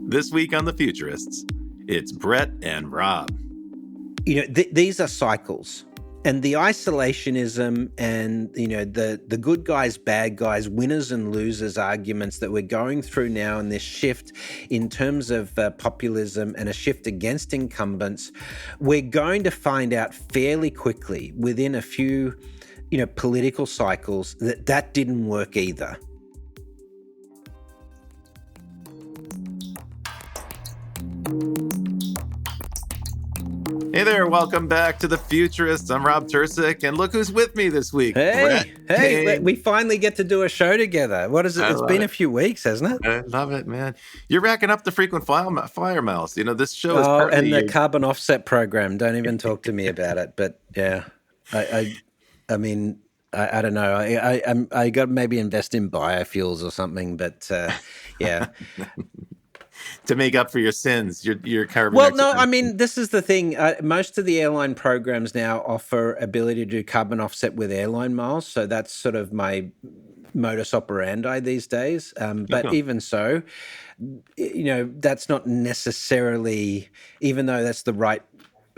This week on The Futurists, it's Brett and Rob. These are cycles. And the isolationism and, the good guys, bad guys, winners and losers arguments that we're going through now in this shift in terms of populism and a shift against incumbents, we're going to find out fairly quickly within a few, political cycles that didn't work either. Hey there, welcome back to The Futurists. I'm Rob Tersick, and look who's with me this week. Hey, we finally get to do a show together. What is it? It's been a few weeks, hasn't it? I love it, man. You're racking up the frequent flyer miles. This show is and the carbon offset program. Don't even talk to me about it. But yeah, I mean, I don't know. I got to maybe invest in biofuels or something. But yeah. To make up for your sins, your carbon. Well, no, I mean, this is the thing. Most of the airline programs now offer ability to do carbon offset with airline miles. So that's sort of my modus operandi these days. But even so, that's not necessarily, even though that's the right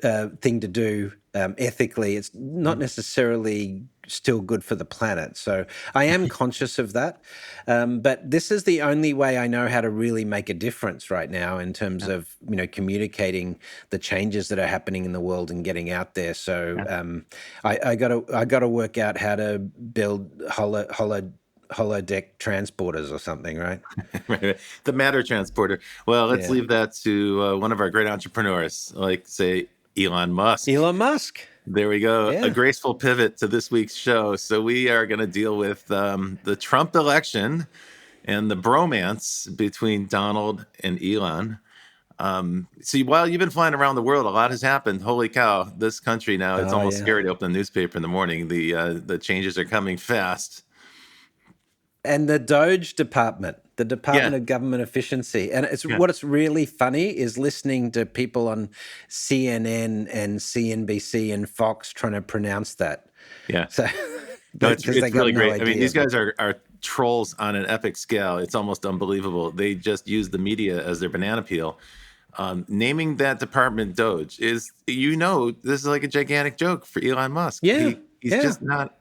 thing to do ethically, it's not necessarily still good for the planet. So I am conscious of that. But this is the only way I know how to really make a difference right now in terms of, communicating the changes that are happening in the world and getting out there. So I gotta work out how to build holodeck transporters or something, right? Right. The matter transporter. Well, let's leave that to one of our great entrepreneurs, like say Elon Musk. Elon Musk. There we go. Yeah. A graceful pivot to this week's show. So we are going to deal with the Trump election and the bromance between Donald and Elon. See, while you've been flying around the world, a lot has happened. Holy cow, this country now, it's almost scary to open the newspaper in the morning. The changes are coming fast. And the Doge Department, the Department of Government Efficiency. And what's really funny is listening to people on CNN and CNBC and Fox trying to pronounce that. Yeah. So it's really great. I mean, these guys are trolls on an epic scale. It's almost unbelievable. They just use the media as their banana peel. Naming that department Doge is, this is like a gigantic joke for Elon Musk. Yeah. He's just not,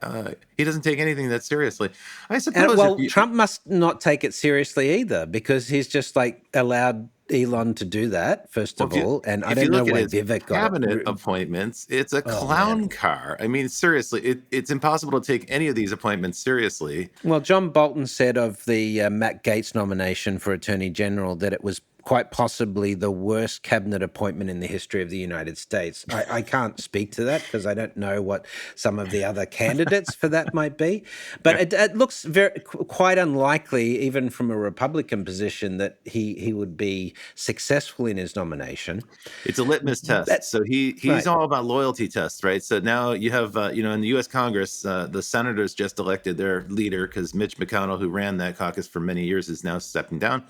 he doesn't take anything that seriously. I suppose. Trump must not take it seriously either, because he's just allowed Elon to do that, first of all. And I don't know where Vivek got cabinet appointments. It's a clown car. I mean, seriously, it's impossible to take any of these appointments seriously. Well, John Bolton said of the Matt Gaetz nomination for Attorney General that it was quite possibly the worst cabinet appointment in the history of the United States. I can't speak to that because I don't know what some of the other candidates for that might be. But it looks quite unlikely, even from a Republican position, that he would be successful in his nomination. It's a litmus test. So he's all about loyalty tests, right? So now you have, in the U.S. Congress, the senators just elected their leader because Mitch McConnell, who ran that caucus for many years, is now stepping down.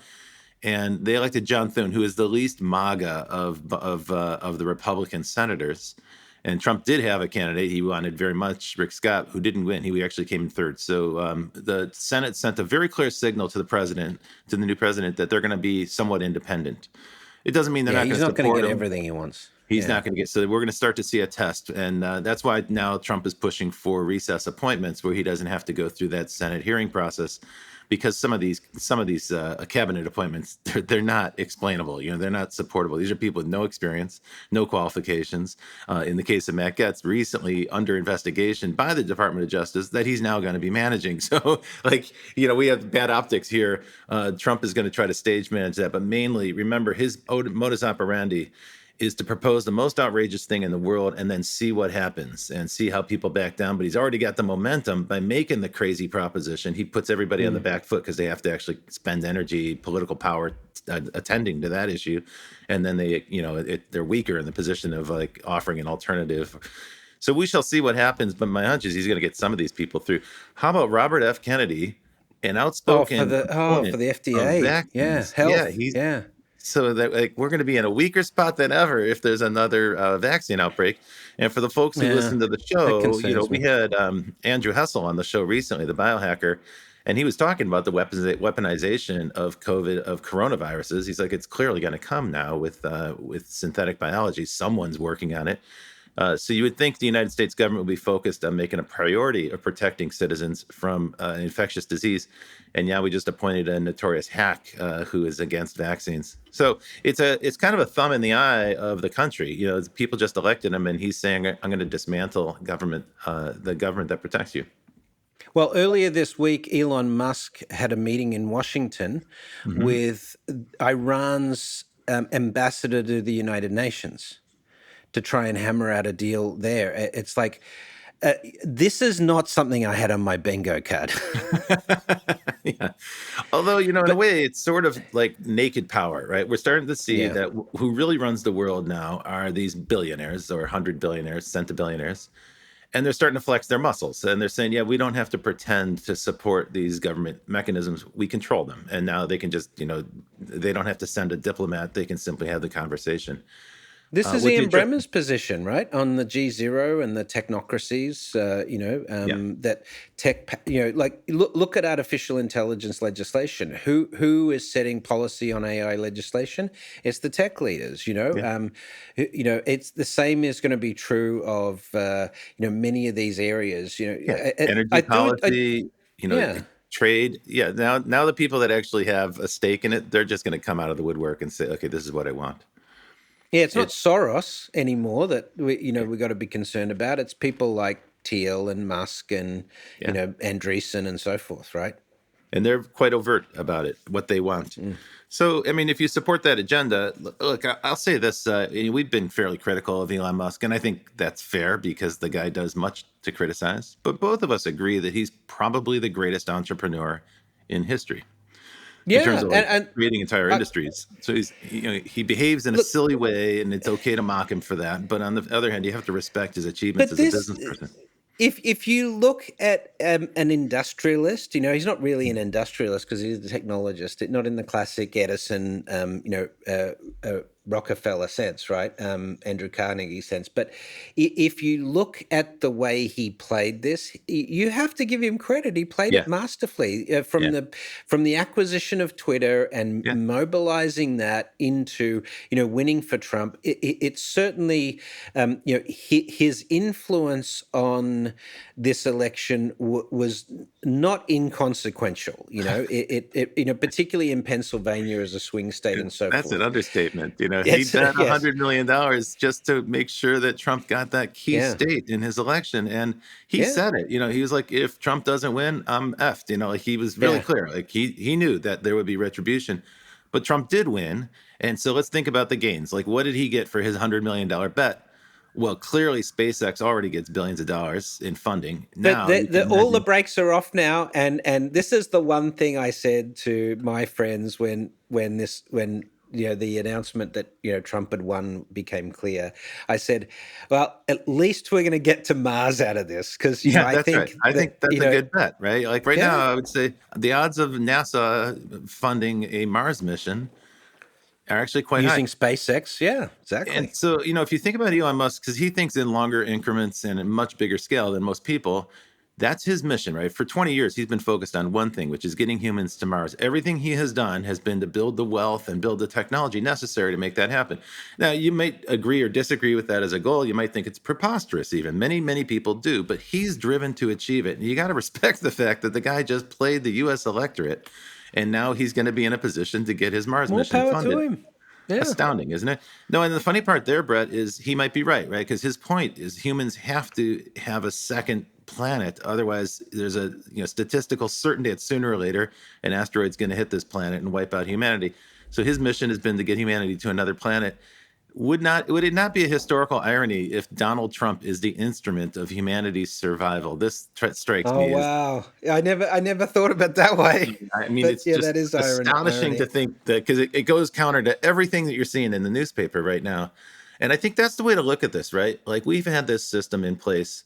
And they elected John Thune, who is the least MAGA of the Republican senators. And Trump did have a candidate he wanted very much, Rick Scott, who didn't win. He actually came in third. So the Senate sent a very clear signal to the new president, that they're going to be somewhat independent. It doesn't mean they're not going to support him. He's not going to get everything he wants. He's not going to get. So we're going to start to see a test. And that's why now Trump is pushing for recess appointments, where he doesn't have to go through that Senate hearing process. Because some of these cabinet appointments, they're not explainable. They're not supportable. These are people with no experience, no qualifications. In the case of Matt Gaetz, recently under investigation by the Department of Justice, that he's now going to be managing. So, we have bad optics here. Trump is going to try to stage manage that, but mainly, remember, his modus operandi is to propose the most outrageous thing in the world and then see what happens and see how people back down. But he's already got the momentum by making the crazy proposition. He puts everybody on the back foot because they have to actually spend energy, political power attending to that issue. And then they're weaker in the position of offering an alternative. So we shall see what happens. But my hunch is he's going to get some of these people through. How about Robert F. Kennedy, an outspoken for the FDA? Health. So that we're going to be in a weaker spot than ever if there's another vaccine outbreak. And for the folks who listen to the show, we had Andrew Hessel on the show recently, the biohacker, And he was talking about the weaponization of coronaviruses. He's like, it's clearly going to come now with synthetic biology. Someone's working on it. So you would think the United States government would be focused on making a priority of protecting citizens from infectious disease. And yeah, we just appointed a notorious hack who is against vaccines. So it's kind of a thumb in the eye of the country. People just elected him, and he's saying, "I'm going to dismantle government, the government that protects you." Well, earlier this week, Elon Musk had a meeting in Washington Hmm. with Iran's ambassador to the United Nations to try and hammer out a deal there. It's like, this is not something I had on my bingo card. Yeah. Although, in a But way, it's sort of like naked power, right? We're starting to see yeah, that who really runs the world now are these billionaires or 100 billionaires, centibillionaires. And they're starting to flex their muscles. And they're saying, yeah, we don't have to pretend to support these government mechanisms. We control them. And now they can just, they don't have to send a diplomat. They can simply have the conversation. this is With the Ian interest. Bremmer's position, right, on the G0 and the technocracies. Yeah. That tech. Like look at artificial intelligence legislation. Who is setting policy on AI legislation? It's the tech leaders. Yeah. It's the same is going to be true of many of these areas. Yeah. I Energy do. policy, Yeah. trade. Yeah. Now the people that actually have a stake in it, they're just going to come out of the woodwork and say, okay, this is what I want. Yeah, it's not It, Soros anymore that we got to be concerned about. It's people like Thiel and Musk and yeah. Andreessen and so forth, right? And they're quite overt about it, what they want. Mm. So, I mean, if you support that agenda, look, I'll say this: we've been fairly critical of Elon Musk, and I think that's fair because the guy does much to criticize. But both of us agree that he's probably the greatest entrepreneur in history in terms Yeah, of like and creating entire I, industries. So he behaves in a look, silly way, and it's okay to mock him for that. But on the other hand, you have to respect his achievements but as a this business person. if you look at an industrialist, he's not really an industrialist because he's a technologist, not in the classic Edison, Rockefeller sense, right? Andrew Carnegie sense. But if you look at the way he played this, you have to give him credit. He played Yeah, it masterfully yeah, from the acquisition of Twitter and yeah. mobilizing that into winning for Trump. It's certainly his influence on this election was not inconsequential. Particularly in Pennsylvania as a swing state and so That's an forth. understatement. He It's bet yes, $100 million just to make sure that Trump got that key yeah, state in his election. And he yeah, said it. He was like, if Trump doesn't win, I'm effed. Like he was really yeah. clear. Like he knew that there would be retribution. But Trump did win. And so let's think about the gains. Like, what did he get for his $100 million bet? Well, clearly SpaceX already gets billions of dollars in funding. But Now you can all the imagine. brakes are off now, and this is the one thing I said to my friends when the announcement that Trump had won became clear. I said, well, at least we're going to get to Mars out of this because Yeah, I that's right. think I that think that's a good bet, right? Like right yeah, now, I would say the odds of NASA funding a Mars mission are actually quite high. using SpaceX, yeah, And exactly. so, if you think about Elon Musk, because he thinks in longer increments and a much bigger scale than most people, that's his mission, right? For 20 years, he's been focused on one thing, which is getting humans to Mars. Everything he has done has been to build the wealth and build the technology necessary to make that happen. Now, you might agree or disagree with that as a goal. You might think it's preposterous, even. Many, many people do, but he's driven to achieve it. And you got to respect the fact that the guy just played the US electorate, and now he's going to be in a position to get his Mars More mission power to funded. him. Yeah. Astounding, isn't it? No, and the funny part there, Brett, is he might be right? Because his point is humans have to have a second planet. Otherwise, there's a statistical certainty that sooner or later an asteroid's going to hit this planet and wipe out humanity. So his mission has been to get humanity to another planet. Would it not be a historical irony if Donald Trump is the instrument of humanity's survival? This strikes Oh me as, wow, I never thought of it that way, I mean, but it's yeah, just that is astonishing to irony. think that, because it goes counter to everything that you're seeing in the newspaper right now. And I think that's the way to look at this, right? Like, we've had this system in place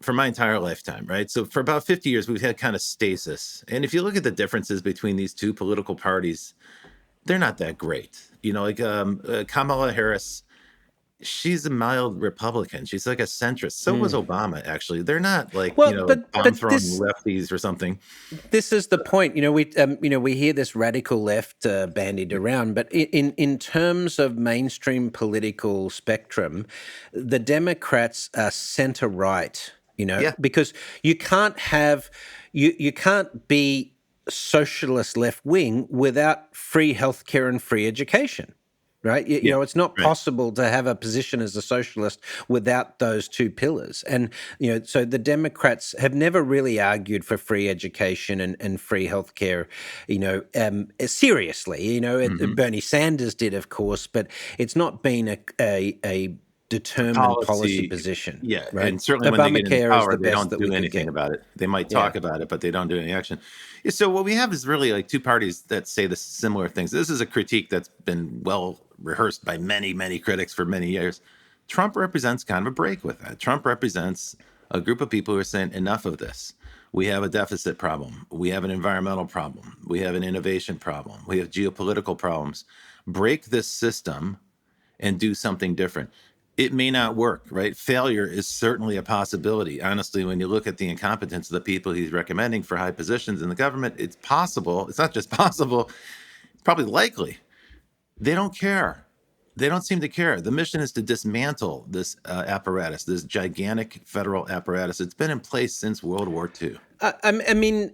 for my entire lifetime, right? So for about 50 years, we've had kind of stasis. And if you look at the differences between these two political parties, they're not that great. Like Kamala Harris she's a mild Republican. She's like a centrist. So was Obama, actually. They're not like, Well, bomb but throwing lefties or something. this is the point. We hear this radical left bandied around, but in terms of mainstream political spectrum, the Democrats are center right. Yeah. Because you can't have you can't be socialist left wing without free healthcare and free education. Right. Yeah. It's not Right. possible to have a position as a socialist without those two pillars. And, so the Democrats have never really argued for free education and free healthcare, seriously. Mhm. Bernie Sanders did, of course, but it's not been a determined policy Policy. position, Yeah. right? And certainly when they get into Obamacare is power, the they best don't that do we could anything get. about it. They might Yeah. talk about it, but they don't do any action. Yeah, so what we have is really like two parties that say the similar things. This is a critique that's been well rehearsed by many, many critics for many years. Trump represents kind of a break with that. Trump represents a group of people who are saying enough of this. We have a deficit problem. We have an environmental problem. We have an innovation problem. We have geopolitical problems. Break this system and do something different. It may not work, right? Failure is certainly a possibility. Honestly, when you look at the incompetence of the people he's recommending for high positions in the government, it's possible. It's not just possible, it's probably likely. They don't care. They don't seem to care. The mission is to dismantle this apparatus, this gigantic federal apparatus. It's been in place since World War II. I mean,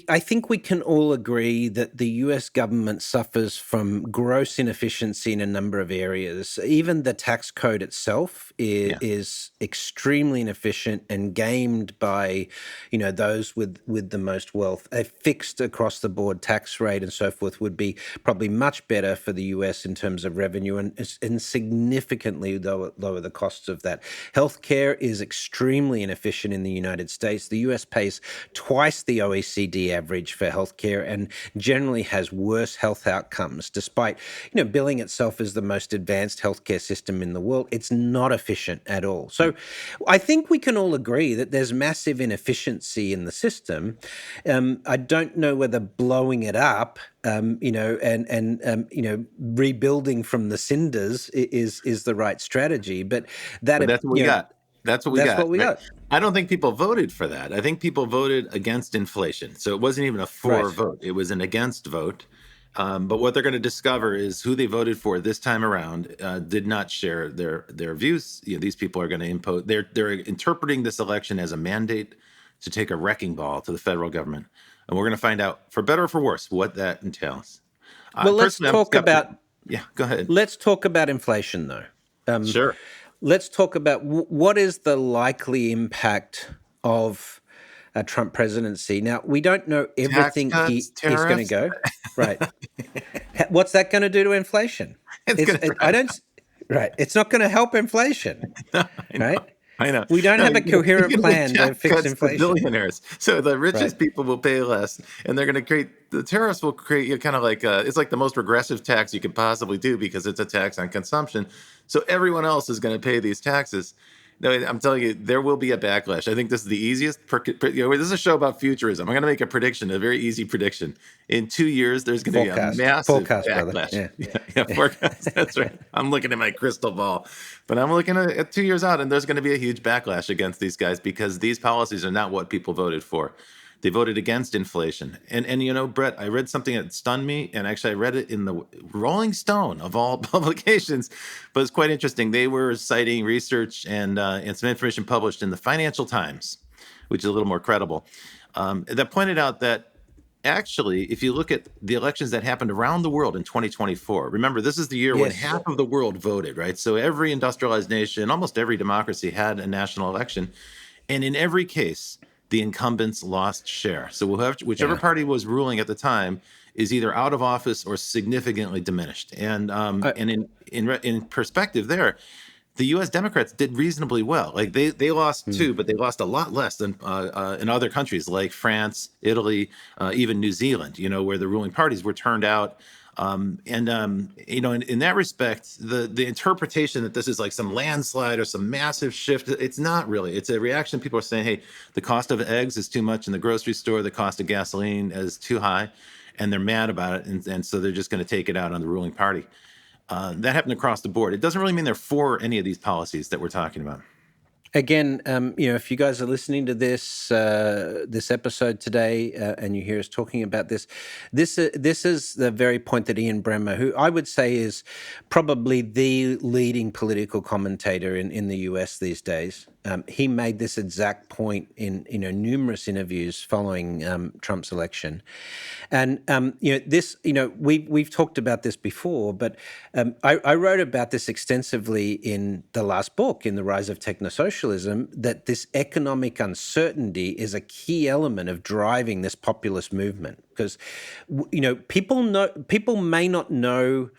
I think we can all agree that the U.S. government suffers from gross inefficiency in a number of areas. Even the tax code itself Yeah. is extremely inefficient and gamed by, those with the most wealth. A fixed across the board tax rate and so forth would be probably much better for the U.S. in terms of revenue and significantly lower the costs of that. Healthcare is extremely inefficient in the United States. The US pays twice the OECD average for healthcare and generally has worse health outcomes, despite billing itself as the most advanced healthcare system in the world. It's not efficient at all. So I think we can all agree that there's massive inefficiency in the system. I don't know whether blowing it up rebuilding from the cinders is the right strategy. But But that's what we got. That's what we that's got, what we right? got. I don't think people voted for that. I think people voted against inflation. So it wasn't even a for Right. vote. It was an against vote. But what they're going to discover is who they voted for this time around did not share their views. These people are going to impose. They're interpreting this election as a mandate to take a wrecking ball to the federal government, and we're going to find out, for better or for worse, what that entails. Well, Personally, I'm skeptical. Yeah, go ahead. let's talk about inflation, though. Sure. Let's talk about what is the likely impact of a Trump presidency. Now, we don't know Tax everything cuts, he's going to tariffs. go. Right. What's that going to do to inflation? It's going to I drive. don't. Right. It's not going to help inflation. I know. Right. I know. We don't No, have a coherent plan to tax fix cuts to inflation. billionaires. So the richest Right. people will pay less, and they're going to create the tariffs will create kind of like it's like the most regressive tax you could possibly do because it's a tax on consumption. So everyone else is going to pay these taxes. No, I'm telling you, there will be a backlash. I think this is the easiest. This is a show about futurism. I'm going to make a prediction, a very easy prediction. In 2 years, there's going to be a massive Forecast, brother. backlash. Yeah. Yeah, forecast. That's right. I'm looking at my crystal ball, but I'm looking at 2 years out, and there's going to be a huge backlash against these guys because these policies are not what people voted for. They voted against inflation. And Brett, I read something that stunned me, and actually I read it in the Rolling Stone of all publications, but it's quite interesting. They were citing research and some information published in the Financial Times, which is a little more credible, that pointed out that actually, if you look at the elections that happened around the world in 2024, remember, this is the year when Yes. half of the world voted, right? So every industrialized nation, almost every democracy had a national election. And in every case, the incumbents lost share. So whichever Yeah. party was ruling at the time is either out of office or significantly diminished. And in perspective, there, the U.S. Democrats did reasonably well. Like they lost too, but they lost a lot less than in other countries like France, Italy, even New Zealand. Where the ruling parties were turned out. In that respect, the interpretation that this is like some landslide or some massive shift, it's not really. It's a reaction. People are saying, hey, the cost of eggs is too much in the grocery store, the cost of gasoline is too high, and they're mad about it, and so they're just going to take it out on the ruling party. That happened across the board. It doesn't really mean they're for any of these policies that we're talking about. Again, if you guys are listening to this episode today, and you hear us talking about this is the very point that Ian Bremmer, who I would say is probably the leading political commentator in the US these days, he made this exact point in numerous interviews following Trump's election. And we've talked about this before, but I wrote about this extensively in the last book, in The Rise of Technosocialism, that this economic uncertainty is a key element of driving this populist movement. Because people may not know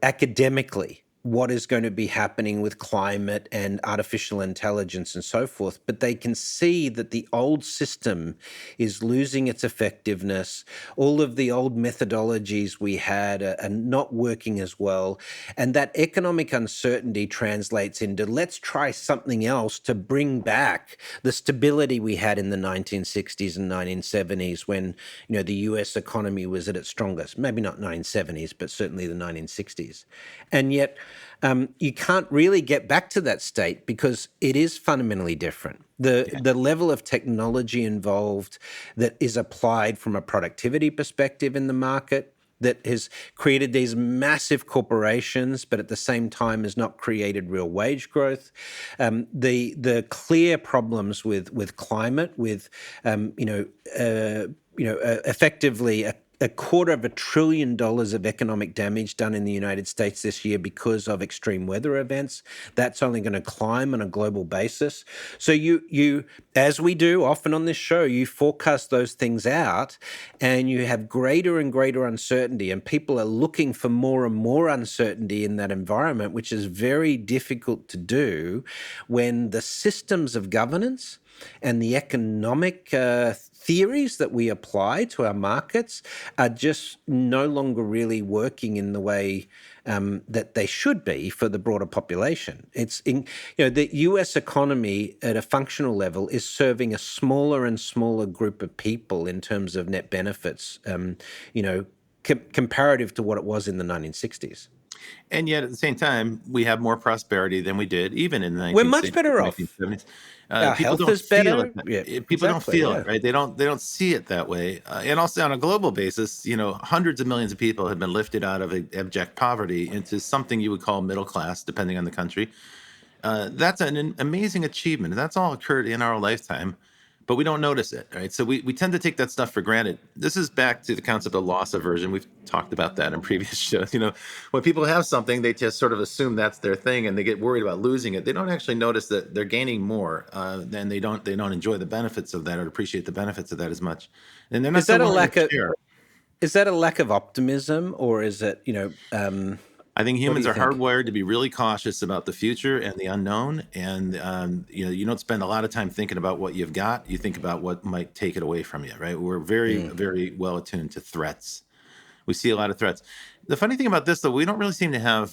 academically what is going to be happening with climate and artificial intelligence and so forth, but they can see that the old system is losing its effectiveness. All of the old methodologies we had are not working as well. And that economic uncertainty translates into, let's try something else to bring back the stability we had in the 1960s and 1970s when, the US economy was at its strongest. Maybe not 1970s, but certainly the 1960s. And yet, you can't really get back to that state because it is fundamentally different. The level of technology involved that is applied from a productivity perspective in the market, that has created these massive corporations, but at the same time has not created real wage growth. The clear problems with climate, with effectively $250 billion of economic damage done in the United States this year because of extreme weather events. That's only going to climb on a global basis. So you, as we do often on this show, you forecast those things out and you have greater and greater uncertainty, and people are looking for more and more uncertainty in that environment, which is very difficult to do when the systems of governance and the economic theories that we apply to our markets are just no longer really working in the way that they should be for the broader population. The U.S. economy at a functional level is serving a smaller and smaller group of people in terms of net benefits, comparative to what it was in the 1960s. And yet, at the same time, we have more prosperity than we did even in the We're much better off. 1970s. Our People health don't is better. feel it. Yeah, People don't exactly, feel yeah. it, right? They don't see it that way. And also on a global basis, hundreds of millions of people have been lifted out of abject poverty into something you would call middle class, depending on the country. That's an amazing achievement. That's all occurred in our lifetime, but we don't notice it, right? So we tend to take that stuff for granted. This is back to the concept of loss aversion. We've talked about that in previous shows. When people have something, they just sort of assume that's their thing, and they get worried about losing it. They don't actually notice that they're gaining more, and they don't enjoy the benefits of that or appreciate the benefits of that as much. And they're not Is that so a willing lack to of share. is that a lack of optimism, or is it I think what do humans you are think? hardwired to be really cautious about the future and the unknown. And you don't spend a lot of time thinking about what you've got. You think about what might take it away from you, right? We're very, very well attuned to threats. We see a lot of threats. The funny thing about this, though, we don't really seem to have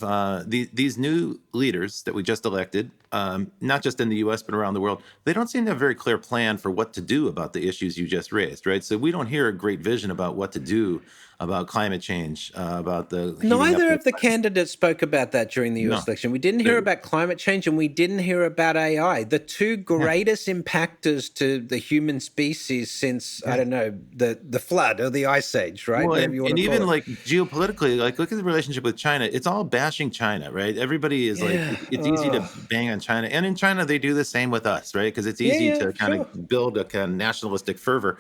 these new leaders that we just elected, not just in the U.S. but around the world. They don't seem to have a very clear plan for what to do about the issues you just raised, right? So we don't hear a great vision about what to do about climate change, about the heating up. Neither of the candidates spoke about that during the No, US election. We didn't hear they're- about climate change and we didn't hear about AI, the two yeah, greatest impactors to the human species since, I yeah. don't know, the flood or the ice age, right? Well, Whatever you want and to call even it. like geopolitically, like look at the relationship with China. It's all bashing China, right? Everybody is like, Yeah. it's easy to bang on China, and in China they do the same with us, right? Because it's Yeah, easy yeah, to kind sure. of build a kind of nationalistic fervor.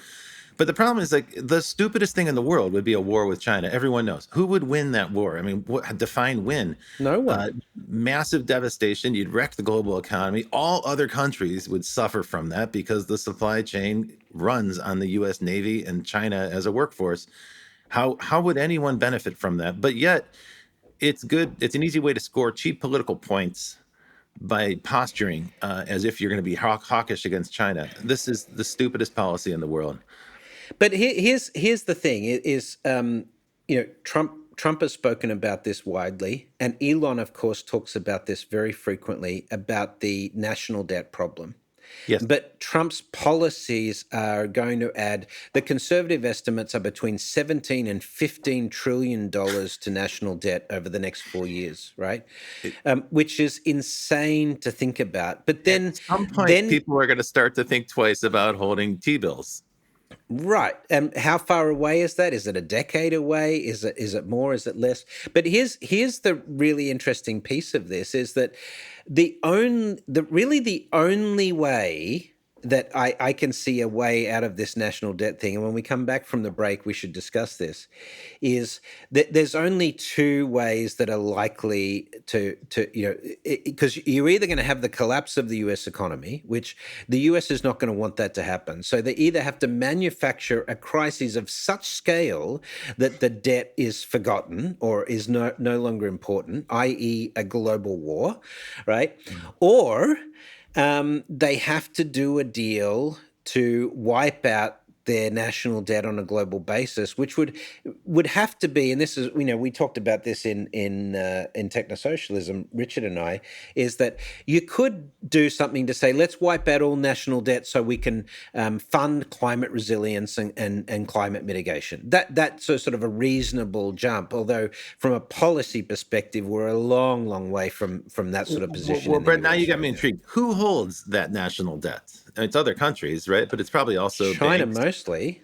But the problem is, like, the stupidest thing in the world would be a war with China. Everyone knows who would win that war. I mean, define win? No Uh, one. Massive devastation. You'd wreck the global economy. All other countries would suffer from that because the supply chain runs on the U.S. Navy and China as a workforce. How would anyone benefit from that? But yet, it's good. It's an easy way to score cheap political points by posturing as if you're going to be hawkish against China. This is the stupidest policy in the world. But here's the thing: is Trump has spoken about this widely, and Elon, of course, talks about this very frequently about the national debt problem. Yes. But Trump's policies are going to add, the conservative estimates are between 17 and $15 trillion to national debt over the next 4 years, right? Which is insane to think about. But At some point, then people are going to start to think twice about holding T-bills. right. How far away is that? Is it a decade away? Is it more? Is it less? But here's the really interesting piece of this is that the only way that I can see a way out of this national debt thing, and when we come back from the break, we should discuss this, is that there's only two ways that are likely to because you're either going to have the collapse of the US economy, which the US is not going to want that to happen. So they either have to manufacture a crisis of such scale that the debt is forgotten or is no longer important, i.e. a global war, right? Or they have to do a deal to wipe out their national debt on a global basis, which would have to be, and this is, we talked about this in technosocialism, Richard and I, is that you could do something to say, let's wipe out all national debt so we can fund climate resilience and climate mitigation. That's sort of a reasonable jump, although from a policy perspective, we're a long, long way from that sort of position. Well, Brett, now you got me intrigued. Who holds that national debt? It's other countries, right? But it's probably also China banks. mostly.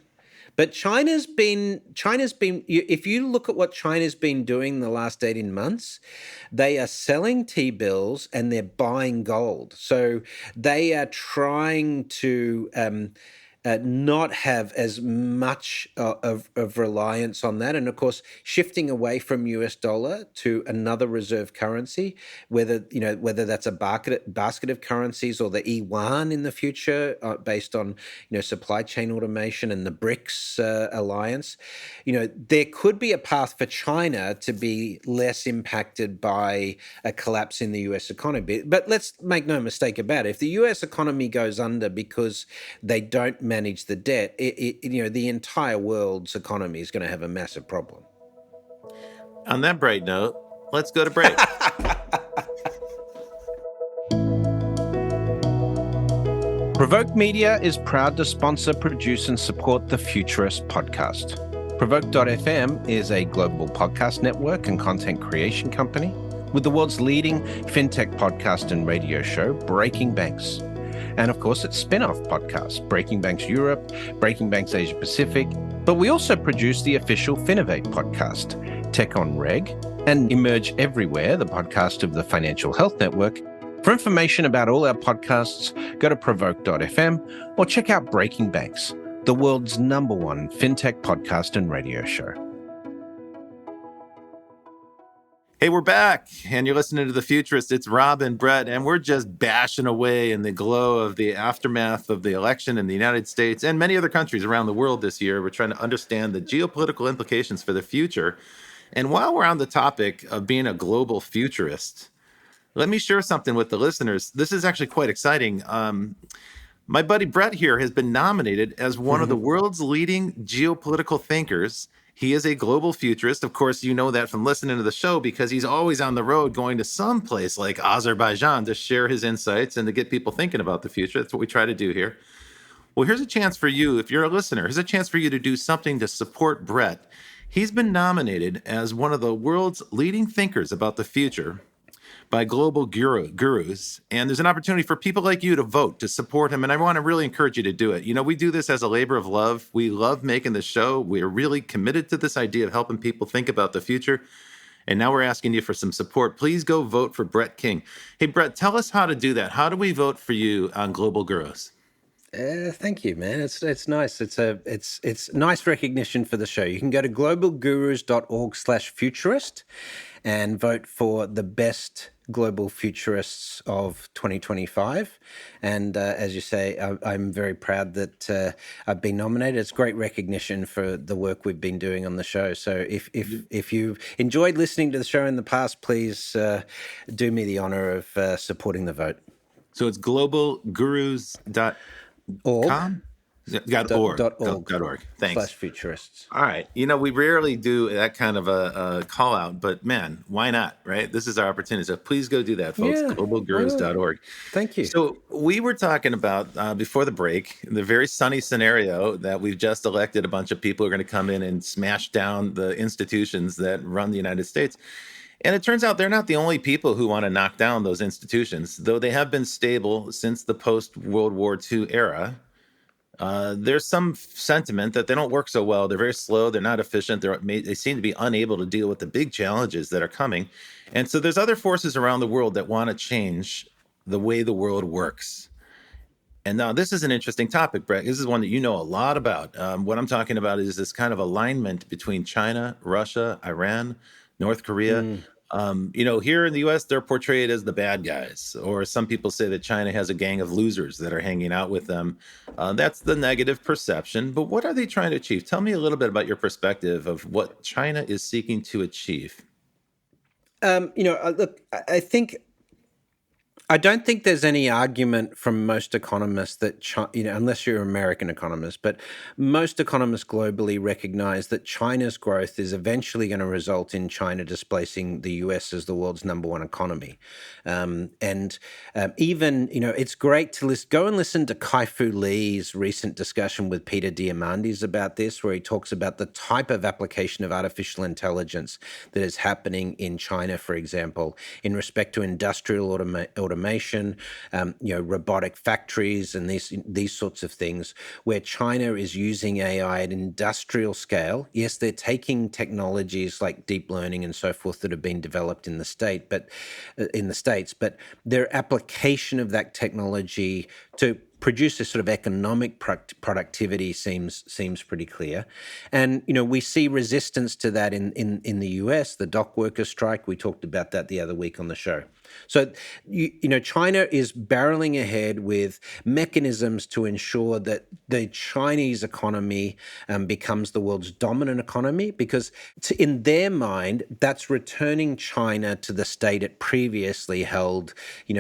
But China's been, if you look at what China's been doing the last 18 months, they are selling T-bills and they're buying gold. So they are trying to not have as much of reliance on that. And of course, shifting away from US dollar to another reserve currency, whether that's a basket of currencies or the yuan in the future, based on, supply chain automation and the BRICs alliance, there could be a path for China to be less impacted by a collapse in the US economy. But let's make no mistake about it. If the US economy goes under because they don't manage the debt, the entire world's economy is going to have a massive problem. On that bright note, let's go to break. Provoke Media is proud to sponsor, produce, and support the Futurist podcast. Provoke.fm is a global podcast network and content creation company with the world's leading fintech podcast and radio show, Breaking Banks. And of course, its spin-off podcast, Breaking Banks Europe, Breaking Banks Asia Pacific. But we also produce the official Finovate podcast, Tech on Reg, and Emerge Everywhere, the podcast of the Financial Health Network. For information about all our podcasts, go to provoke.fm or check out Breaking Banks, the world's #1 fintech podcast and radio show. Hey, we're back, and you're listening to The Futurist. It's Rob and Brett, and we're just bashing away in the glow of the aftermath of the election in the United States and many other countries around the world this year. We're trying to understand the geopolitical implications for the future. And while we're on the topic of being a global futurist, let me share something with the listeners. This is actually quite exciting. My buddy Brett here has been nominated as one of the world's leading geopolitical thinkers. He is a global futurist. Of course, you know that from listening to the show because he's always on the road going to some place like Azerbaijan to share his insights and to get people thinking about the future. That's what we try to do here. Well, here's a chance for you, if you're a listener, here's a chance for you to do something to support Brett. He's been nominated as one of the world's leading thinkers about the future by global gurus. And there's an opportunity for people like you to vote, to support him. And I want to really encourage you to do it. We do this as a labor of love. We love making the show. We're really committed to this idea of helping people think about the future. And now we're asking you for some support. Please go vote for Brett King. Hey, Brett, tell us how to do that. How do we vote for you on Global Gurus? Thank you, man. It's nice. It's nice recognition for the show. You can go to globalgurus.org/futurist and vote for the best global futurists of 2025. And as you say, I'm very proud that I've been nominated. It's great recognition for the work we've been doing on the show. So if you've enjoyed listening to the show in the past, please do me the honor of supporting the vote. So it's globalgurus.com? .org. Thanks. /futurists. All right. We rarely do that kind of a call out, but man, why not, right? This is our opportunity. So please go do that, folks. Yeah, Globalgurus.org. Thank you. So we were talking about before the break, the very sunny scenario that we've just elected a bunch of people who are going to come in and smash down the institutions that run the United States. And it turns out they're not the only people who want to knock down those institutions, though they have been stable since the post-World War II era. There's some sentiment that they don't work so well. They're very slow. They're not efficient. They seem to be unable to deal with the big challenges that are coming. And so there's other forces around the world that want to change the way the world works. And now this is an interesting topic, Brett. This is one that you know a lot about. What I'm talking about is this kind of alignment between China, Russia, Iran, North Korea. Here in the U.S., they're portrayed as the bad guys, or some people say that China has a gang of losers that are hanging out with them. That's the negative perception. But what are they trying to achieve? Tell me a little bit about your perspective of what China is seeking to achieve. Look, I don't think there's any argument from most economists that, unless you're an American economist, but most economists globally recognize that China's growth is eventually going to result in China displacing the US as the world's number one economy. It's great to go and listen to Kai-Fu Lee's recent discussion with Peter Diamandis about this, where he talks about the type of application of artificial intelligence that is happening in China, for example, in respect to industrial automation, robotic factories and these sorts of things, where China is using AI at industrial scale. Yes, they're taking technologies like deep learning and so forth that have been developed in the States, but their application of that technology to produce a sort of economic productivity seems pretty clear. And, we see resistance to that in the US, the dock worker strike. We talked about that the other week on the show. So, China is barreling ahead with mechanisms to ensure that the Chinese economy becomes the world's dominant economy, because in their mind, that's returning China to the state it previously held,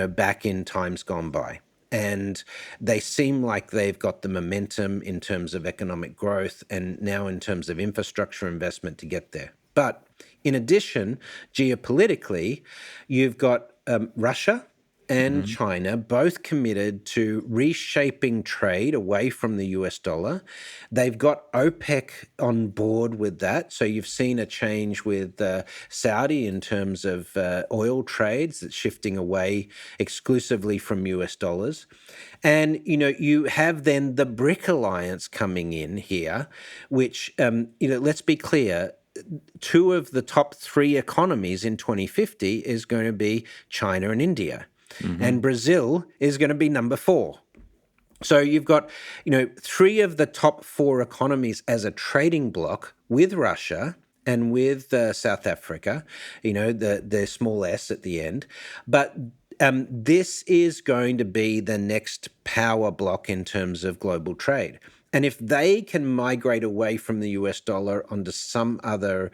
back in times gone by. And they seem like they've got the momentum in terms of economic growth and now in terms of infrastructure investment to get there. But in addition, geopolitically, you've got Russia and China both committed to reshaping trade away from the US dollar. They've got OPEC on board with that. So you've seen a change with Saudi in terms of oil trades that's shifting away exclusively from US dollars. And, you have then the BRIC alliance coming in here, which, let's be clear, two of the top three economies in 2050 is going to be China and India. And Brazil is going to be number 4. So you've got, three of the top 4 economies as a trading bloc with Russia and with South Africa, the small s at the end. But this is going to be the next power block in terms of global trade. And if they can migrate away from the US dollar onto some other,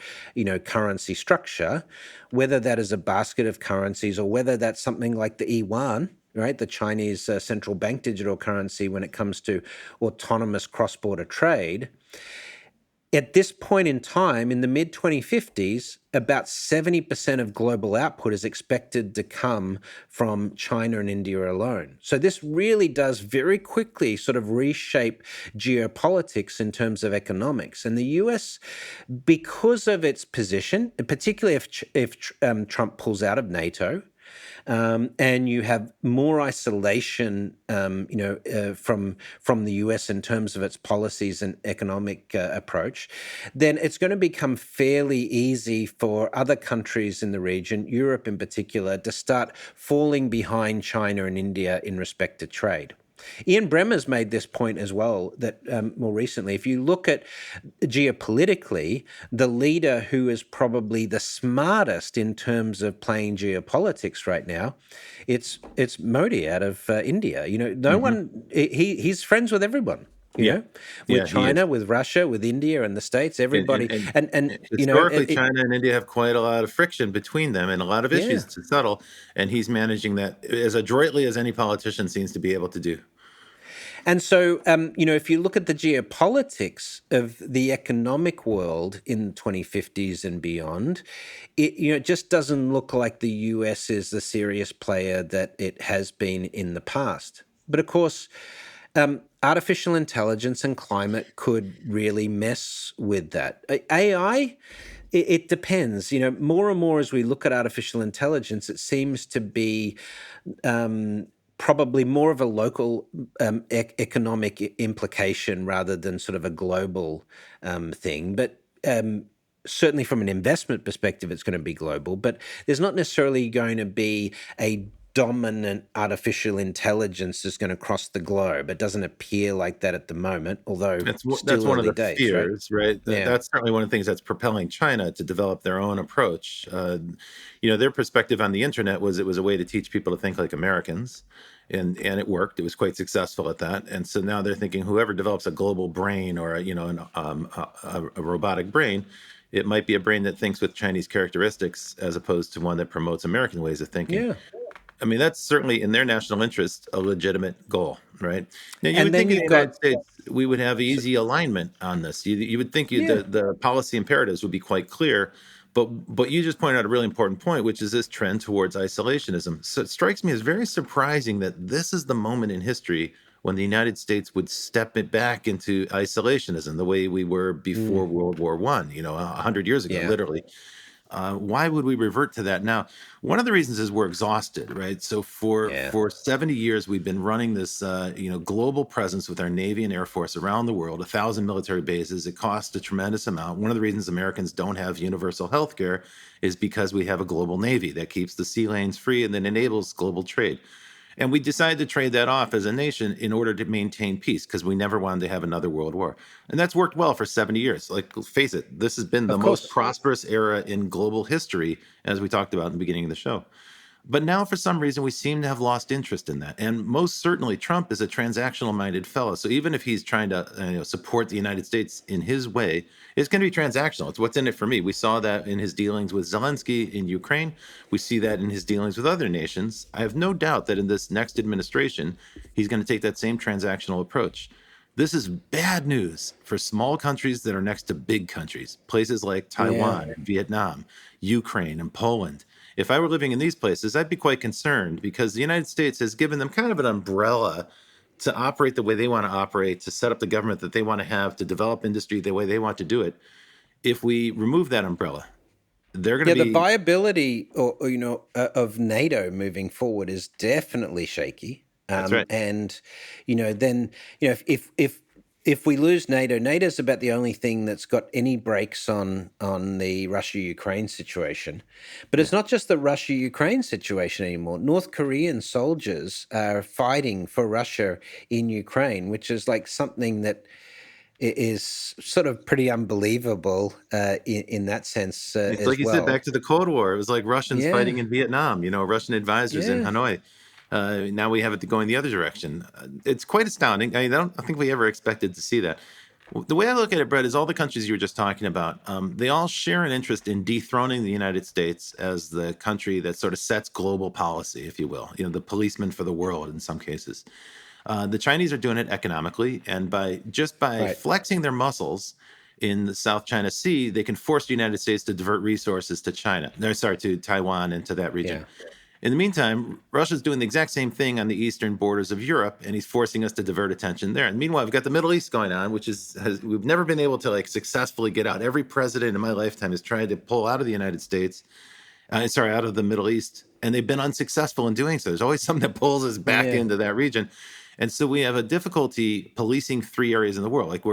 currency structure, whether that is a basket of currencies or whether that's something like the yuan, right, the Chinese central bank digital currency when it comes to autonomous cross-border trade, at this point in time, in the mid-2050s, about 70% of global output is expected to come from China and India alone. So this really does very quickly sort of reshape geopolitics in terms of economics. And the US, because of its position, particularly if Trump pulls out of NATO, and you have more isolation, from the US in terms of its policies and economic approach, then it's going to become fairly easy for other countries in the region, Europe in particular, to start falling behind China and India in respect to trade. Ian Bremmer's made this point as well, that more recently, if you look at geopolitically, the leader who is probably the smartest in terms of playing geopolitics right now, it's Modi out of India. No one, he's friends with everyone. With China, with Russia, with India and the States, everybody. And historically, China and India have quite a lot of friction between them and a lot of issues to settle. And he's managing that as adroitly as any politician seems to be able to do. And so, if you look at the geopolitics of the economic world in the 2050s and beyond, it just doesn't look like the US is the serious player that it has been in the past. But of course, artificial intelligence and climate could really mess with that. AI, it depends. More and more as we look at artificial intelligence, it seems to be probably more of a local economic implication rather than sort of a global thing. But certainly from an investment perspective, it's going to be global. But there's not necessarily going to be a dominant artificial intelligence that's going to cross the globe. It doesn't appear like that at the moment, although That's still one of early the days, fears, right? Yeah. That's certainly one of the things that's propelling China to develop their own approach. Their perspective on the internet was it was a way to teach people to think like Americans, and it worked. It was quite successful at that. And so now they're thinking whoever develops a global brain or a robotic brain, it might be a brain that thinks with Chinese characteristics as opposed to one that promotes American ways of thinking. Yeah. I mean, that's certainly in their national interest a legitimate goal, right? Now, you And would then think in the you've United got States we would have easy alignment on this. You would think yeah. the policy imperatives would be quite clear, but you just pointed out a really important point, which is this trend towards isolationism. So it strikes me as very surprising that this is the moment in history when the United States would step it back into isolationism, the way we were before World War I, 100 years ago, Yeah. literally. Why would we revert to that now? One of the reasons is we're exhausted, right? So Yeah. for 70 years, we've been running this global presence with our Navy and Air Force around the world, 1,000 military bases. It costs a tremendous amount. One of the reasons Americans don't have universal health care is because we have a global Navy that keeps the sea lanes free and then enables global trade. And we decided to trade that off as a nation in order to maintain peace because we never wanted to have another world war. And that's worked well for 70 years. Like, face it, this has been the Of most course. prosperous era in global history, as we talked about in the beginning of the show. But now, for some reason, we seem to have lost interest in that. And most certainly, Trump is a transactional-minded fellow. So even if he's trying to support the United States in his way, it's going to be transactional. It's what's in it for me. We saw that in his dealings with Zelensky in Ukraine. We see that in his dealings with other nations. I have no doubt that in this next administration, he's going to take that same transactional approach. This is bad news for small countries that are next to big countries, places like Taiwan and Vietnam, Ukraine and Poland. If I were living in these places, I'd be quite concerned because the United States has given them kind of an umbrella to operate the way they want to operate, to set up the government that they want to have, to develop industry the way they want to do it. If we remove that umbrella, they're going to The be viability of NATO moving forward is definitely shaky. That's right. And then if we lose NATO, NATO's about the only thing that's got any brakes on the Russia-Ukraine situation. But it's not just the Russia-Ukraine situation anymore. North Korean soldiers are fighting for Russia in Ukraine, which is like something that is sort of pretty unbelievable in that sense It's as like you well. said, back to the Cold War. It was like Russians Yeah. fighting in Vietnam, Russian advisors in Yeah. Hanoi. Now we have it going the other direction. It's quite astounding. I don't think we ever expected to see that. The way I look at it, Brett, is all the countries you were just talking about, they all share an interest in dethroning the United States as the country that sort of sets global policy, if you will, the policeman for the world in some cases. The Chinese are doing it economically, and by Right. flexing their muscles in the South China Sea, they can force the United States to divert resources to to Taiwan and to that region. Yeah. In the meantime, Russia's doing the exact same thing on the eastern borders of Europe, and he's forcing us to divert attention there. And meanwhile, we've got the Middle East going on, which we've never been able to successfully get out. Every president in my lifetime has tried to pull out of the United States, out of the Middle East, and they've been unsuccessful in doing so. There's always something that pulls us back into that region. And so we have a difficulty policing three areas in the world. Like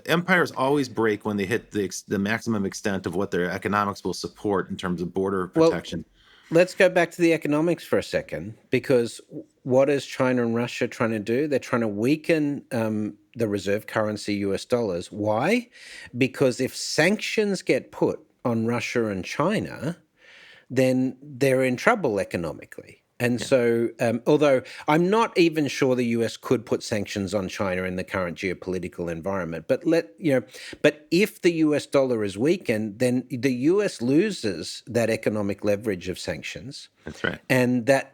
empires always break when they hit the maximum extent of what their economics will support in terms of border protection. Let's go back to the economics for a second, because what is China and Russia trying to do? They're trying to weaken the reserve currency, US dollars. Why? Because if sanctions get put on Russia and China, then they're in trouble economically. And so, although I'm not even sure the US could put sanctions on China in the current geopolitical environment, but if the US dollar is weakened, then the US loses that economic leverage of sanctions. That's right. And that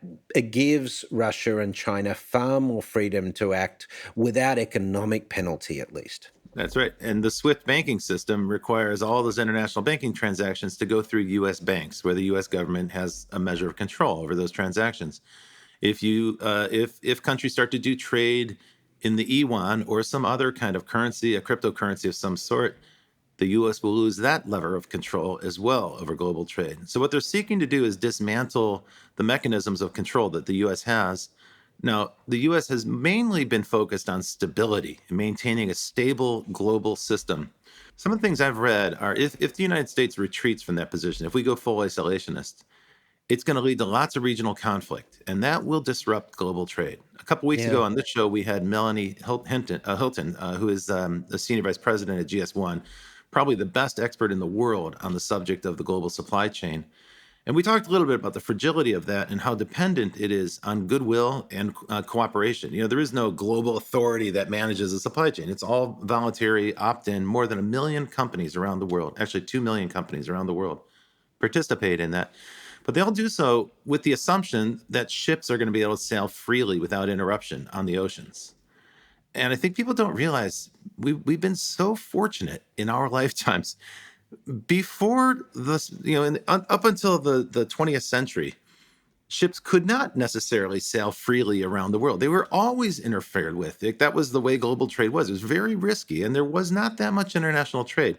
gives Russia and China far more freedom to act without economic penalty, at least. That's right. And the SWIFT banking system requires all those international banking transactions to go through U.S. banks, where the U.S. government has a measure of control over those transactions. If countries start to do trade in the yuan or some other kind of currency, a cryptocurrency of some sort, the U.S. will lose that lever of control as well over global trade. So what they're seeking to do is dismantle the mechanisms of control that the U.S. has. Now, the U.S. has mainly been focused on stability and maintaining a stable global system. Some of the things I've read are if the United States retreats from that position, if we go full isolationist, it's going to lead to lots of regional conflict, and that will disrupt global trade. A couple weeks ago on this show, we had Melanie Hilton, who is the senior vice president at GS1, probably the best expert in the world on the subject of the global supply chain. And we talked a little bit about the fragility of that and how dependent it is on goodwill and cooperation. There is no global authority that manages a supply chain. It's all voluntary, opt-in. More than 1 million companies around the world, actually 2 million companies around the world, participate in that. But they all do so with the assumption that ships are going to be able to sail freely without interruption on the oceans. And I think people don't realize we've been so fortunate in our lifetimes. Before this, up until the 20th century, ships could not necessarily sail freely around the world. They were always interfered with. That was the way global trade was. It was very risky, and there was not that much international trade.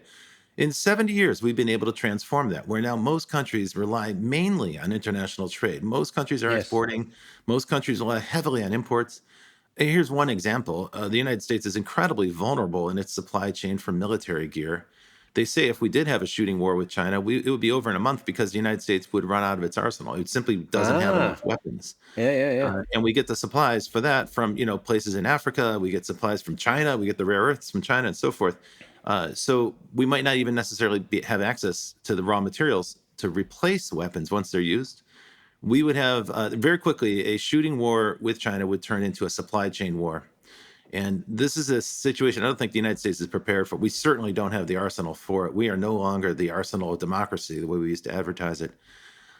In 70 years, we've been able to transform that, where now most countries rely mainly on international trade. Most countries are exporting. Most countries rely heavily on imports. And here's one example. The United States is incredibly vulnerable in its supply chain for military gear. They say if we did have a shooting war with China, it would be over in a month because the United States would run out of its arsenal. It simply doesn't have enough weapons. And we get the supplies for that from places in Africa. We get supplies from China. We get the rare earths from China and so forth. So we might not even necessarily have access to the raw materials to replace weapons once they're used. We would have very quickly a shooting war with China would turn into a supply chain war. And this is a situation I don't think the United States is prepared for. We certainly don't have the arsenal for it. We are no longer the arsenal of democracy the way we used to advertise it.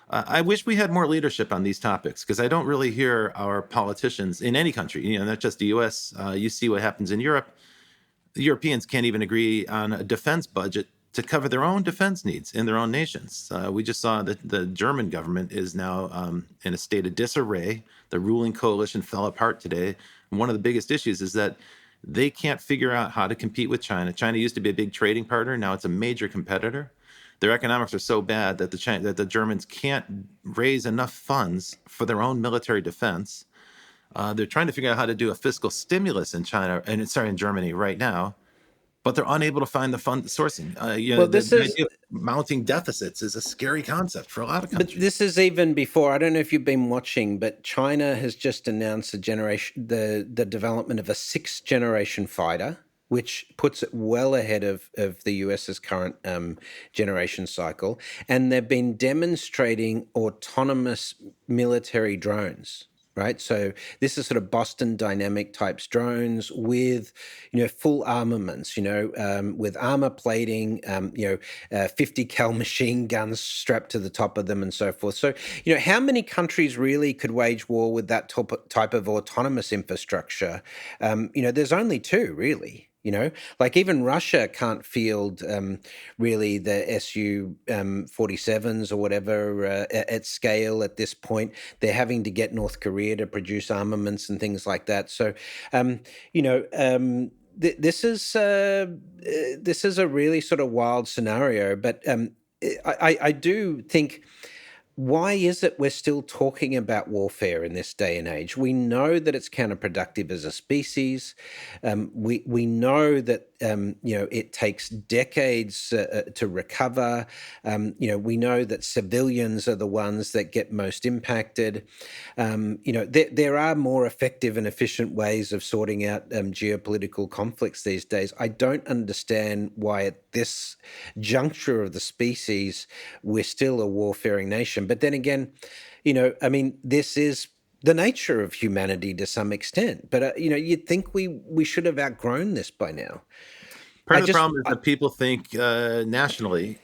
I wish we had more leadership on these topics because I don't really hear our politicians in any country, not just the U.S. You see what happens in Europe. The Europeans can't even agree on a defense budget to cover their own defense needs in their own nations. We just saw that the German government is now in a state of disarray. The ruling coalition fell apart today. And one of the biggest issues is that they can't figure out how to compete with China. China used to be a big trading partner. Now it's a major competitor. Their economics are so bad that the Germans can't raise enough funds for their own military defense. They're trying to figure out how to do a fiscal stimulus in in Germany right now. But they're unable to find the fund sourcing. The idea of mounting deficits is a scary concept for a lot of countries. But this is even before. I don't know if you've been watching, but China has just announced the development of a 6th generation fighter, which puts it well ahead of the US's current generation cycle. And they've been demonstrating autonomous military drones. Right. So this is sort of Boston Dynamic types drones with, full armaments, with armor plating, 50 cal machine guns strapped to the top of them and so forth. So, how many countries really could wage war with that type of autonomous infrastructure? There's only 2 really. Like even Russia can't field really the Su-47s or whatever at scale at this point. They're having to get North Korea to produce armaments and things like that. So, this is a really sort of wild scenario. But I do think, why is it we're still talking about warfare in this day and age? We know that it's counterproductive as a species. We know that it takes decades to recover. We know that civilians are the ones that get most impacted. There are more effective and efficient ways of sorting out geopolitical conflicts these days. I don't understand why at this juncture of the species we're still a warfaring nation. But then again, this is the nature of humanity to some extent. But you'd think we should have outgrown this by now. Part of the problem is that people think nationally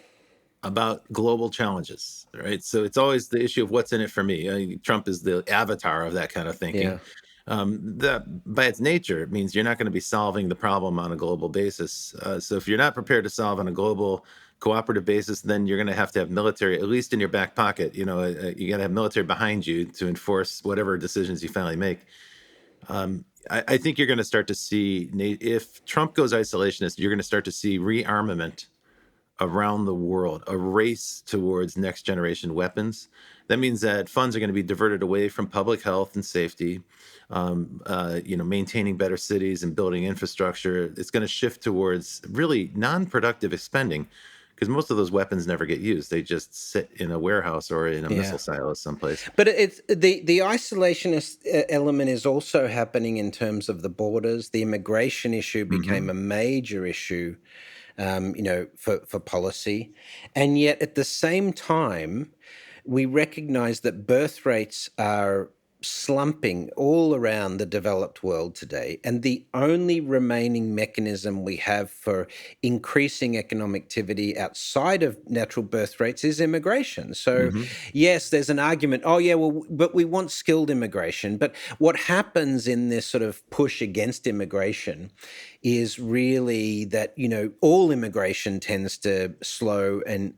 about global challenges, right? So it's always the issue of what's in it for me. Trump is the avatar of that kind of thinking. Yeah. That by its nature, it means you're not going to be solving the problem on a global basis. So if you're not prepared to solve on a global cooperative basis, then you're going to have military, at least in your back pocket. You got to have military behind you to enforce whatever decisions you finally make. I think you're going to start to see, if Trump goes isolationist, you're going to start to see rearmament around the world, a race towards next generation weapons. That means that funds are going to be diverted away from public health and safety, maintaining better cities and building infrastructure. It's going to shift towards really non-productive spending, because most of those weapons never get used. They just sit in a warehouse or in a missile silo someplace. But it's the isolationist element is also happening in terms of the borders. The immigration issue became a major issue, for policy. And yet at the same time, we recognize that birth rates are slumping all around the developed world today. And the only remaining mechanism we have for increasing economic activity outside of natural birth rates is immigration. So yes, there's an argument, but we want skilled immigration. But what happens in this sort of push against immigration is really that all immigration tends to slow and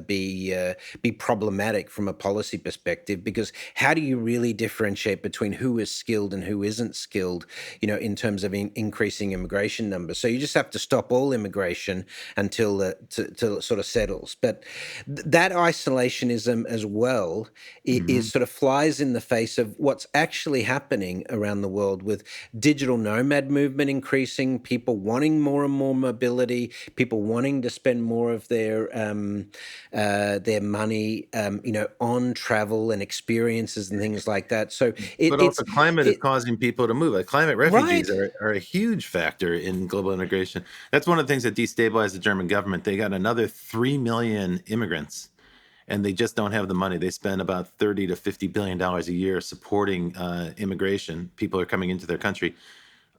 be problematic from a policy perspective, because how do you really differentiate between who is skilled and who isn't skilled, in terms of increasing immigration numbers? So you just have to stop all immigration until till it sort of settles. But that isolationism as well is sort of flies in the face of what's actually happening around the world, with digital nomad movement increasing, people wanting more and more mobility, people wanting to spend more of their money, on travel and experiences and things like that. So, also climate is causing people to move. Like climate refugees are a huge factor in global integration. That's one of the things that destabilized the German government. They got another 3 million immigrants, and they just don't have the money. They spend about $30 to $50 billion a year supporting immigration. People are coming into their country.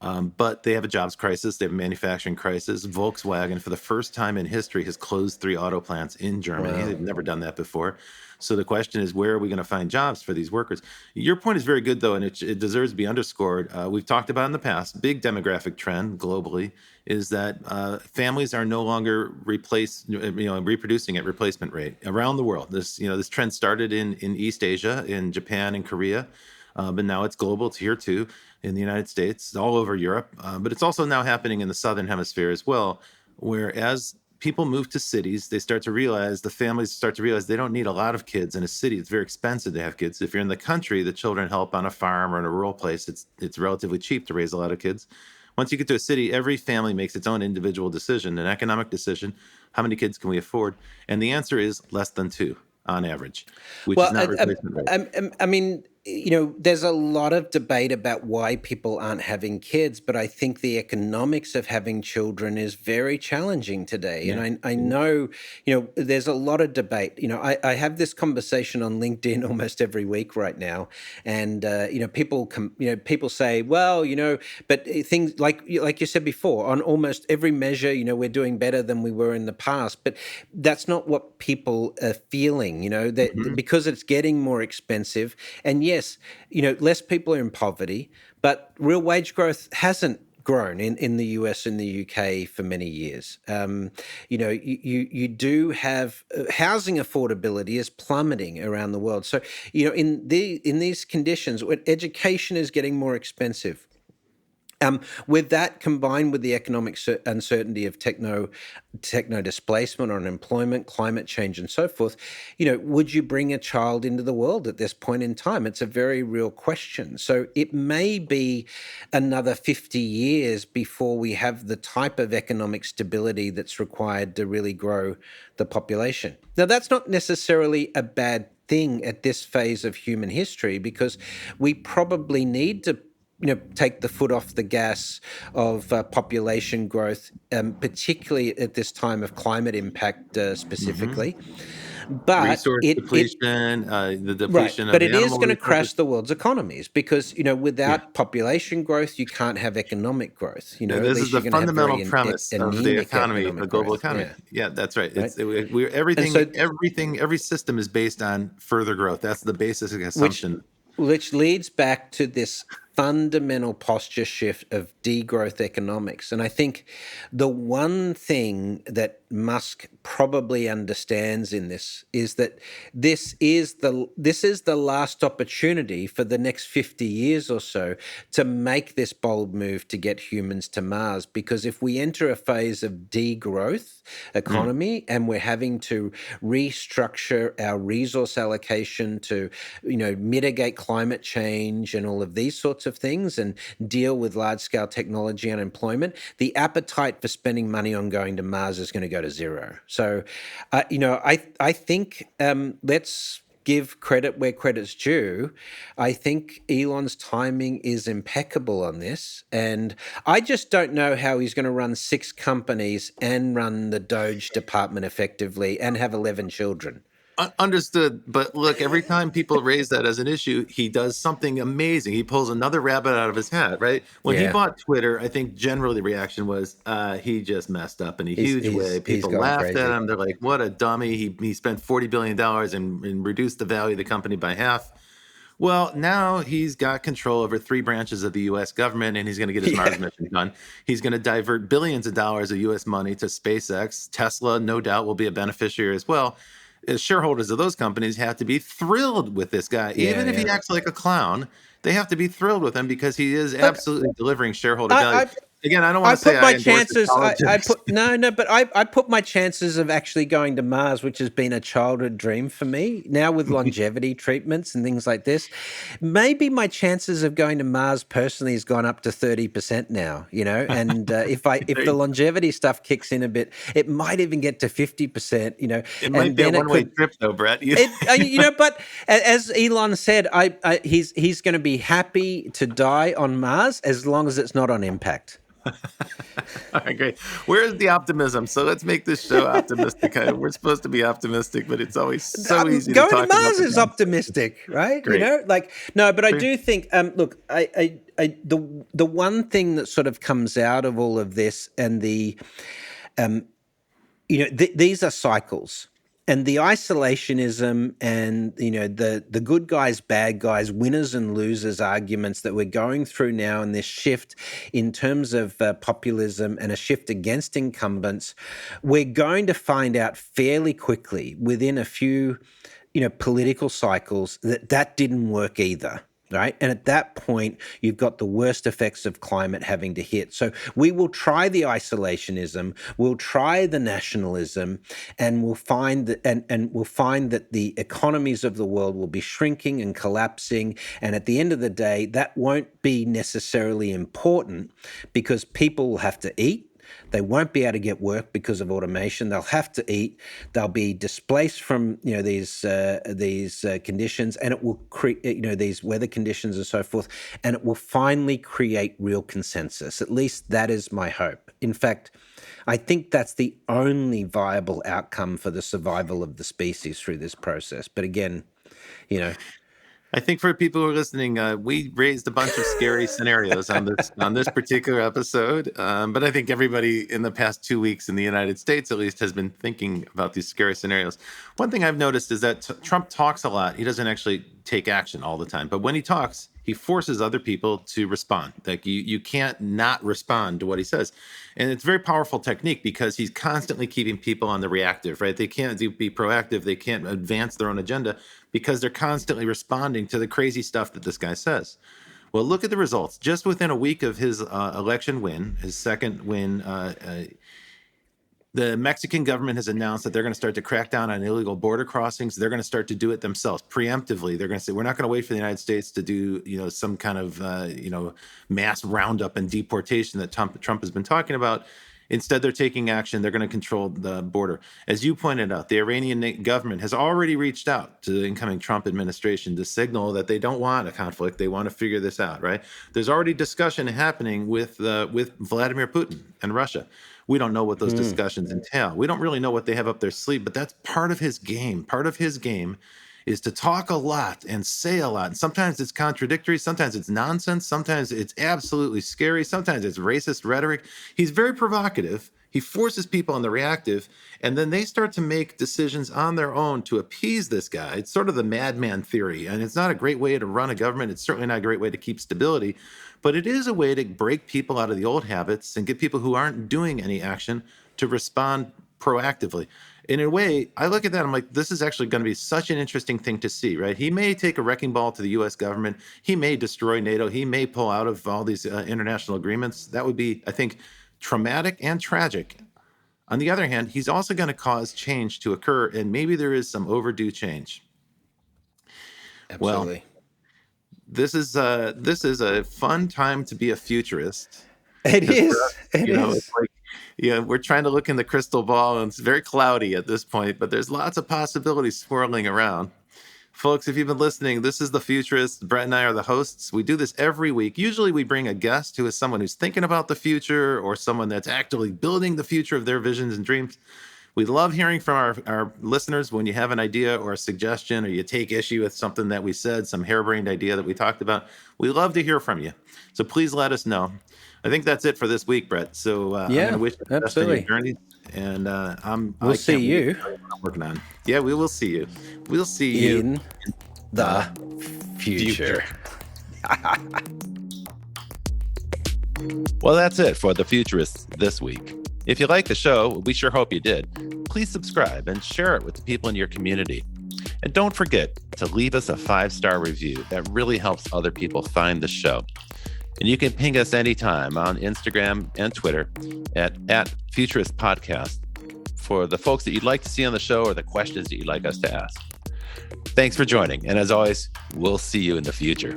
But they have a jobs crisis. They have a manufacturing crisis. Volkswagen, for the first time in history, has closed 3 auto plants in Germany. Wow. They've never done that before. So the question is, where are we going to find jobs for these workers? Your point is very good, though, and it deserves to be underscored. We've talked about in the past, big demographic trend globally is that families are no longer reproducing at replacement rate around the world. This trend started in East Asia, in Japan and Korea. But now it's global. It's here too, in the United States, all over Europe. But it's also now happening in the Southern Hemisphere as well, where as people move to cities, the families start to realize they don't need a lot of kids in a city. It's very expensive to have kids. If you're in the country, the children help on a farm or in a rural place. It's relatively cheap to raise a lot of kids. Once you get to a city, every family makes its own individual decision, an economic decision. How many kids can we afford? And the answer is less than 2 on average, which is not replacement rate. There's a lot of debate about why people aren't having kids, but I think the economics of having children is very challenging today. Yeah. And I know, there's a lot of debate. I have this conversation on LinkedIn almost every week right now. And, people say, well, but things like you said before, on almost every measure, we're doing better than we were in the past. But that's not what people are feeling, because it's getting more expensive. And yes, less people are in poverty, but real wage growth hasn't grown in the US and the UK for many years. You do have housing affordability is plummeting around the world. So, in these conditions, when education is getting more expensive, With that combined with the economic uncertainty of techno displacement or unemployment, climate change, and so forth, would you bring a child into the world at this point in time? It's a very real question. So it may be another 50 years before we have the type of economic stability that's required to really grow the population. Now, that's not necessarily a bad thing at this phase of human history, because we probably need to take the foot off the gas of population growth, particularly at this time of climate impact specifically. But Resource depletion, the depletion but of it is animal going to resources. crash the world's economies, because without population growth, you can't have economic growth. And at this least is the you're going to have fundamental very premise of the anemic economy, the economic global growth. economy. Yeah, that's right. Right? Every system is based on further growth. That's the basic assumption. Which leads back to this fundamental posture shift of degrowth economics. And I think the one thing that Musk probably understands in this is that this is the last opportunity for the next 50 years or so to make this bold move to get humans to Mars. Because if we enter a phase of degrowth economy and we're having to restructure our resource allocation to mitigate climate change and all of these sorts of things and deal with large-scale technology unemployment, the appetite for spending money on going to Mars is going to go to zero. So, I think let's give credit where credit's due. I think Elon's timing is impeccable on this, and I just don't know how he's going to run 6 companies and run the Doge department effectively and have 11 children. Understood. But look, every time people raise that as an issue, he does something amazing. He pulls another rabbit out of his hat, right? When he bought Twitter, I think generally the reaction was he just messed up in a huge way. People laughed at him. They're like, what a dummy. He spent $40 billion and reduced the value of the company by half. Well, now he's got control over 3 branches of the U.S. government, and he's going to get his Mars mission done. He's going to divert billions of dollars of U.S. money to SpaceX. Tesla, no doubt, will be a beneficiary as well. As shareholders of those companies have to be thrilled with this guy. Even if he acts like a clown, they have to be thrilled with him because he is absolutely delivering shareholder value. Again, I don't want to say I endorse his politics. I put my chances of actually going to Mars, which has been a childhood dream for me, now with longevity treatments and things like this. Maybe my chances of going to Mars personally has gone up to 30% now, and if the longevity stuff kicks in a bit, it might even get to 50%, It might be a one-way trip though, Brett. But as Elon said, he's going to be happy to die on Mars as long as it's not on impact. All right, great. Where's the optimism? So let's make this show optimistic. We're supposed to be optimistic, but it's always so easy to talk about. Going to Mars is optimistic, right? Great. But I do think, look, the one thing that sort of comes out of all of this, and these are cycles. And the isolationism and, the good guys, bad guys, winners and losers arguments that we're going through now, and this shift in terms of populism and a shift against incumbents, we're going to find out fairly quickly within a few, political cycles that didn't work either. Right. And at that point, you've got the worst effects of climate having to hit. So we will try the isolationism, we'll try the nationalism, and we'll find that the economies of the world will be shrinking and collapsing. And at the end of the day, that won't be necessarily important because people will have to eat. They won't be able to get work because of automation. They'll have to eat. They'll be displaced from these conditions, and it will create these weather conditions and so forth. And it will finally create real consensus. At least that is my hope. In fact, I think that's the only viable outcome for the survival of the species through this process. But again, I think for people who are listening, we raised a bunch of scary scenarios on this particular episode. But I think everybody in the past 2 weeks in the United States, at least, has been thinking about these scary scenarios. One thing I've noticed is that Trump talks a lot. He doesn't actually take action all the time. But when he talks, he forces other people to respond. Like you can't not respond to what he says. And it's a very powerful technique because he's constantly keeping people on the reactive, right? They can't be proactive. They can't advance their own agenda because they're constantly responding to the crazy stuff that this guy says. Well, look at the results. Just within a week of his election win, his second win, the Mexican government has announced that they're going to start to crack down on illegal border crossings. They're going to start to do it themselves preemptively. They're going to say, we're not going to wait for the United States to do, some kind of, mass roundup and deportation that Trump has been talking about. Instead, they're taking action. They're going to control the border. As you pointed out, the Iranian government has already reached out to the incoming Trump administration to signal that they don't want a conflict. They want to figure this out, right? There's already discussion happening with Vladimir Putin and Russia. We don't know what those discussions entail. We don't really know what they have up their sleeve, but that's part of his game. Part of his game is to talk a lot and say a lot. And sometimes it's contradictory. Sometimes it's nonsense. Sometimes it's absolutely scary. Sometimes it's racist rhetoric. He's very provocative. He forces people on the reactive, and then they start to make decisions on their own to appease this guy. It's sort of the madman theory, and it's not a great way to run a government. It's certainly not a great way to keep stability, but it is a way to break people out of the old habits and get people who aren't doing any action to respond proactively. In a way, I look at that, I'm like, this is actually going to be such an interesting thing to see, right? He may take a wrecking ball to the U.S. government. He may destroy NATO. He may pull out of all these international agreements. That would be, I think, traumatic and tragic. On the other hand, he's also going to cause change to occur, and maybe there is some overdue change. Absolutely. Well, this is a fun time to be a futurist. It is. It is. It's like, we're trying to look in the crystal ball, and it's very cloudy at this point, but there's lots of possibilities swirling around. Folks, if you've been listening, this is The Futurist. Brett and I are the hosts. We do this every week. Usually we bring a guest who is someone who's thinking about the future or someone that's actively building the future of their visions and dreams. We love hearing from our listeners when you have an idea or a suggestion or you take issue with something that we said, some harebrained idea that we talked about. We love to hear from you. So please let us know. I think that's it for this week, Brett. So I'm going to wish you the best on your journey. And we'll see you. I'm working on. Yeah, we will see you. We'll see you in the future. Well, that's it for The Futurists this week. If you like the show, we sure hope you did. Please subscribe and share it with the people in your community. And don't forget to leave us a 5-star review. That really helps other people find the show. And you can ping us anytime on Instagram and Twitter at Futurist Podcast for the folks that you'd like to see on the show or the questions that you'd like us to ask. Thanks for joining. And as always, we'll see you in the future.